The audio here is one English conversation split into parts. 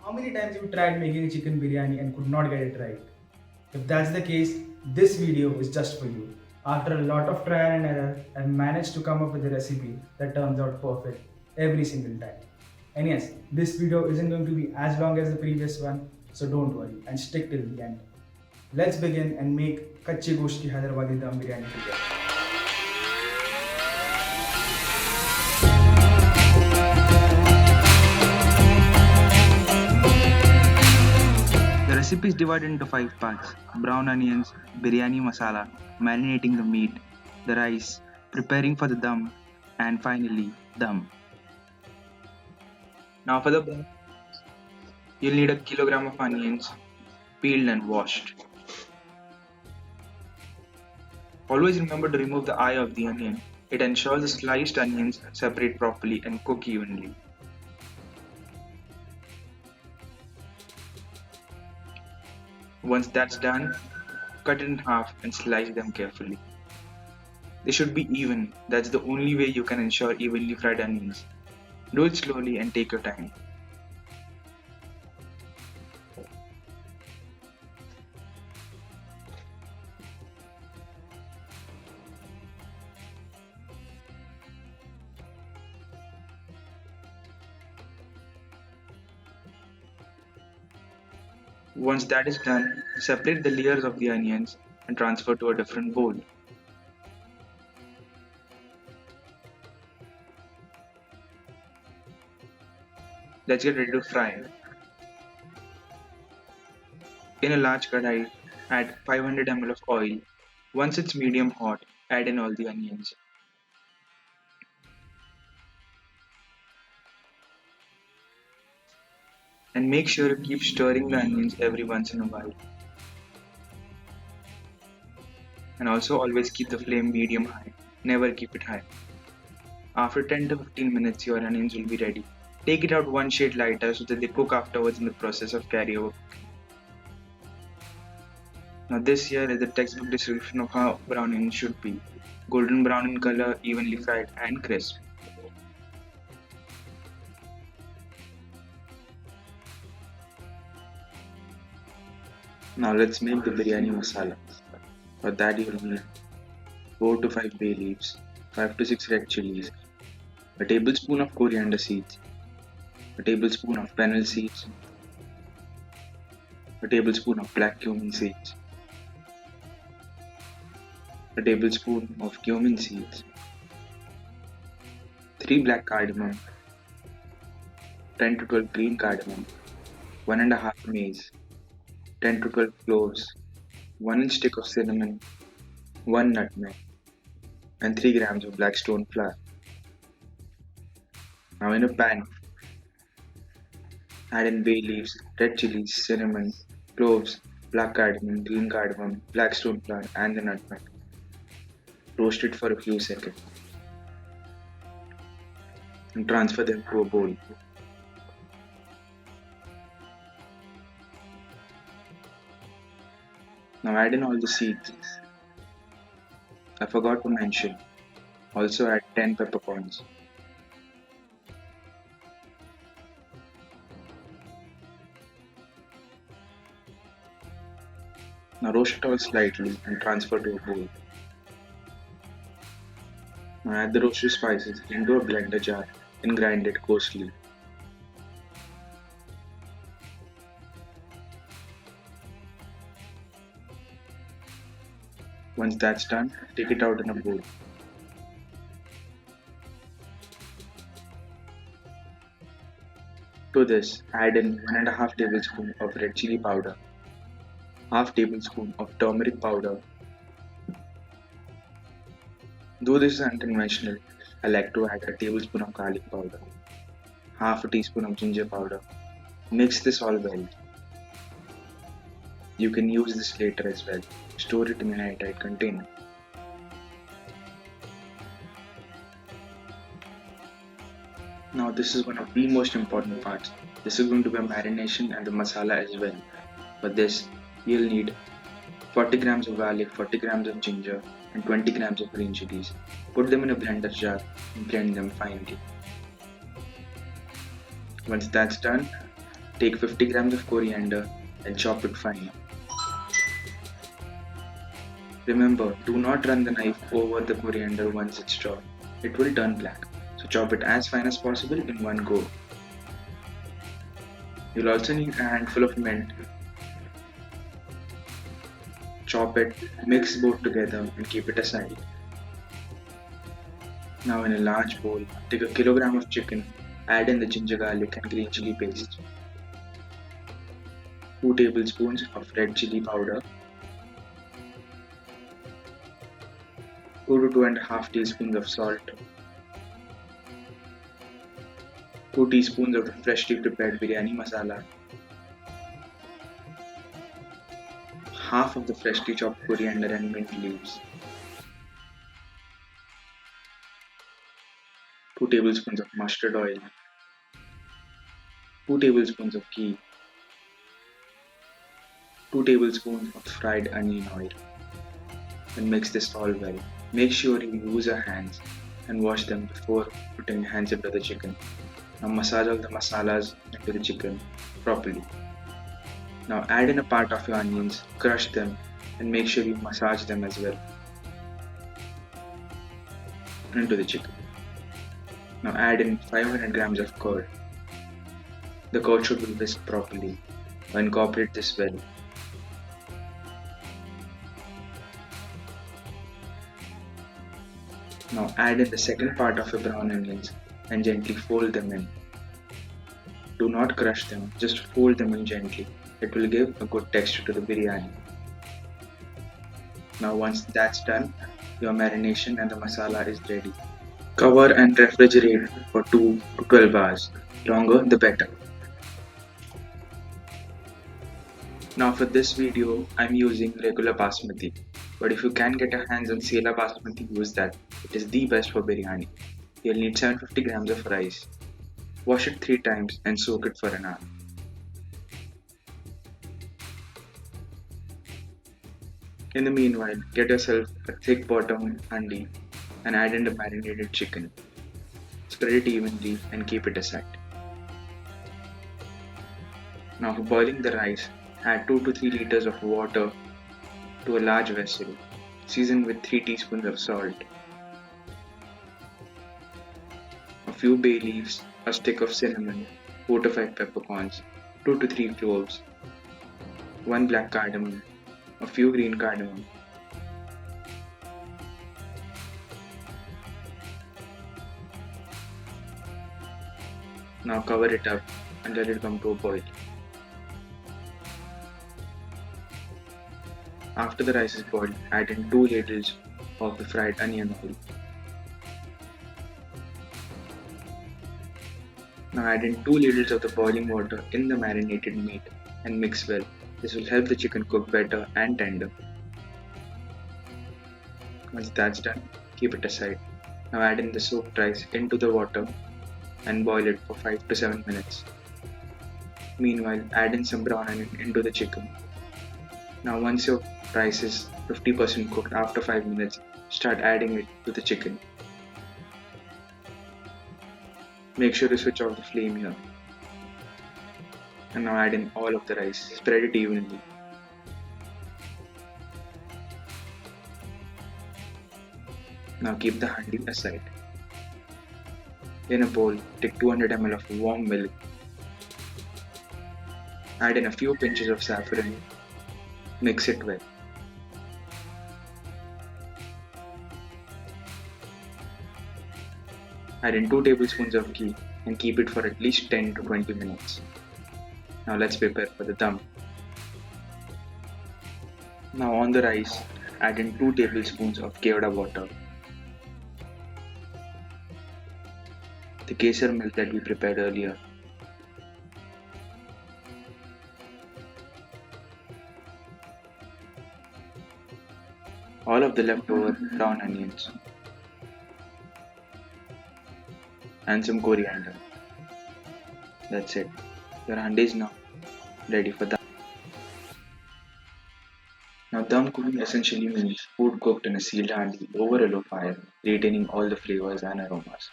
How many times you tried making a chicken biryani and could not get it right? If that's the case, this video is just for you. After a lot of trial and error, I've managed to come up with a recipe that turns out perfect every single time. And yes, this video isn't going to be as long as the previous one, so don't worry and stick till the end. Let's begin and make Kacche gosht ki Hyderabadi Dum Biriyani together. The recipe is divided into 5 parts: brown onions, biryani masala, marinating the meat, the rice, preparing for the dum, and finally, dum. Now for the brown, you'll need a kilogram of onions, peeled and washed. Always remember to remove the eye of the onion. It ensures the sliced onions separate properly and cook evenly. Once that's done, cut it in half and slice them carefully. They should be even. That's the only way you can ensure evenly fried onions. Do it slowly and take your time. Once that is done, separate the layers of the onions and transfer to a different bowl. Let's get ready to fry. In a large kadai, add 500 ml of oil. Once it's medium hot, add in all the onions. And make sure you keep stirring the onions every once in a while. And also always keep the flame medium high. Never keep it high. After 10 to 15 minutes, your onions will be ready. Take it out one shade lighter so that they cook afterwards in the process of carryover cooking. Now this here is the textbook description of how brown onions should be. Golden brown in color, evenly fried and crisp. Now let's make the biryani masala. For that you'll need 4 to 5 bay leaves, 5 to 6 red chilies, a tablespoon of coriander seeds, a tablespoon of fennel seeds, a tablespoon of black cumin seeds, a tablespoon of cumin seeds, 3 black cardamom, 10 to 12 green cardamom, 1 and a half mace, 10 to 12 cloves, 1 inch stick of cinnamon, 1 nutmeg, and 3 grams of black stone flour. Now in a pan, add in bay leaves, red chilies, cinnamon, cloves, black cardamom, green cardamom, black stone flour, and the nutmeg. Roast it for a few seconds and transfer them to a bowl. Now add in all the seeds. I forgot to mention, also add 10 peppercorns. Now roast it all slightly and transfer to a bowl. Now add the roasted spices into a blender jar and grind it coarsely. Once that's done, take it out in a bowl. To this, add in 1.5 tablespoon of red chilli powder, half tablespoon of turmeric powder. Though this is unconventional, I like to add a tablespoon of garlic powder, half a teaspoon of ginger powder. Mix this all well. You can use this later as well. Store it in an airtight container. Now this is one of the most important parts. This is going to be a marination and the masala as well. For this, you'll need 40 grams of garlic, 40 grams of ginger, and 20 grams of green chilies. Put them in a blender jar and blend them finely. Once that's done, Take 50 grams of coriander and chop it fine. Remember, do not run the knife over the coriander once it's chopped. It will turn black. So chop it as fine as possible in one go. You'll also need a handful of mint. Chop it, mix both together and keep it aside. Now in a large bowl, take a kilogram of chicken, add in the ginger garlic and green chili paste, 2 tablespoons of red chili powder, 2 to 2.5 teaspoons of salt, 2 teaspoons of the freshly prepared biryani masala, half of the freshly chopped coriander and mint leaves, 2 tablespoons of mustard oil, 2 tablespoons of ghee, 2 tablespoons of fried onion oil. Then mix this all well. Make sure you use your hands and wash them before putting your hands into the chicken. Now massage all the masalas into the chicken properly. Now add in a part of your onions, crush them and make sure you massage them as well into the chicken. Now add in 500 grams of curd. The curd should be whisked properly. Now incorporate this well. Now add in the second part of your brown onions and gently fold them in. Do not crush them, just fold them in gently. It will give a good texture to the biryani. Now once that's done, your marination and the masala is ready. Cover and refrigerate for 2 to 12 hours. Longer the better. Now for this video, I'm using regular basmati. But if you can get your hands on Sela basmati, use that. It is the best for biryani. You'll need 750 grams of rice. Wash it 3 times and soak it for an hour. In the meanwhile, get yourself a thick bottom handi and add in the marinated chicken. Spread it evenly and keep it aside. Now for boiling the rice, add 2 to 3 liters of water to a large vessel. Season with 3 teaspoons of salt, a few bay leaves, a stick of cinnamon, 4 to 5 peppercorns, 2 to 3 cloves, 1 black cardamom, a few green cardamom. Now cover it up and let it come to a boil. After the rice is boiled, add in 2 ladles of the fried onion oil. Now add in 2 ladles of the boiling water in the marinated meat and mix well. This will help the chicken cook better and tender. Once that's done, keep it aside. Now add in the soaked rice into the water and boil it for 5 to 7 minutes. Meanwhile, add in some brown onion into the chicken. Now once your rice is 50% cooked after 5 minutes, start adding it to the chicken. Make sure to switch off the flame here. And now add in all of the rice, spread it evenly. Now keep the handi aside. In a bowl, take 200 ml of warm milk. Add in a few pinches of saffron. Mix it well. Add in 2 tablespoons of ghee and keep it for at least 10 to 20 minutes. Now let's prepare for the dum. Now on the rice, add in 2 tablespoons of kevda water, the kesar milk that we prepared earlier, all of the leftover brown onions, and some coriander. That's it. Your handi is now ready for dum. Now dum cooking essentially means food cooked in a sealed handi over a low fire, retaining all the flavors and aromas.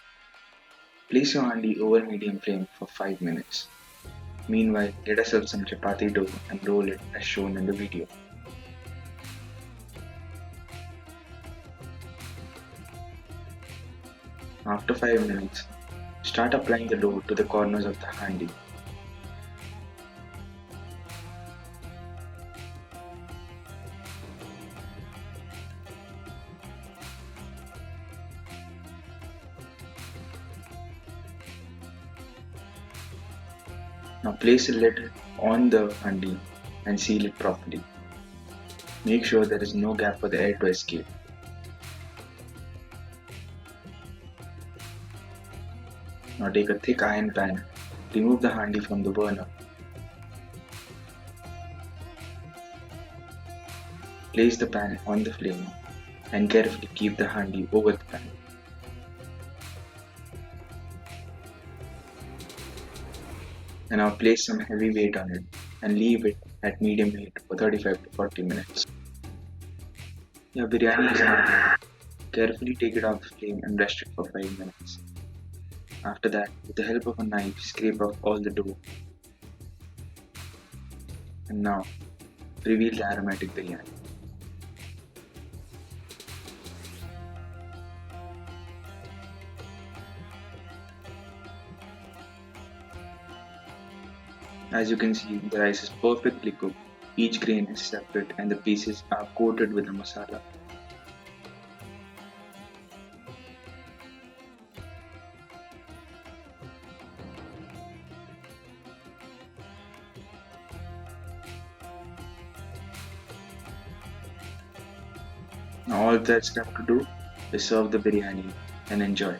Place your handi over medium flame for 5 minutes. Meanwhile, get yourself some chapati dough and roll it as shown in the video. After 5 minutes, start applying the dough to the corners of the handi. Now place a lid on the handi and seal it properly. Make sure there is no gap for the air to escape. Now take a thick iron pan, remove the handi from the burner. Place the pan on the flame and carefully keep the handi over the pan. And now place some heavy weight on it and leave it at medium heat for 35 to 40 minutes. Your biryani is now ready. Carefully take it off the flame and rest it for 5 minutes. After that, with the help of a knife, scrape off all the dough. And now, reveal the aromatic biryani. As you can see, the rice is perfectly cooked. Each grain is separate and the pieces are coated with the masala. Now all that's left to do is serve the biryani and enjoy.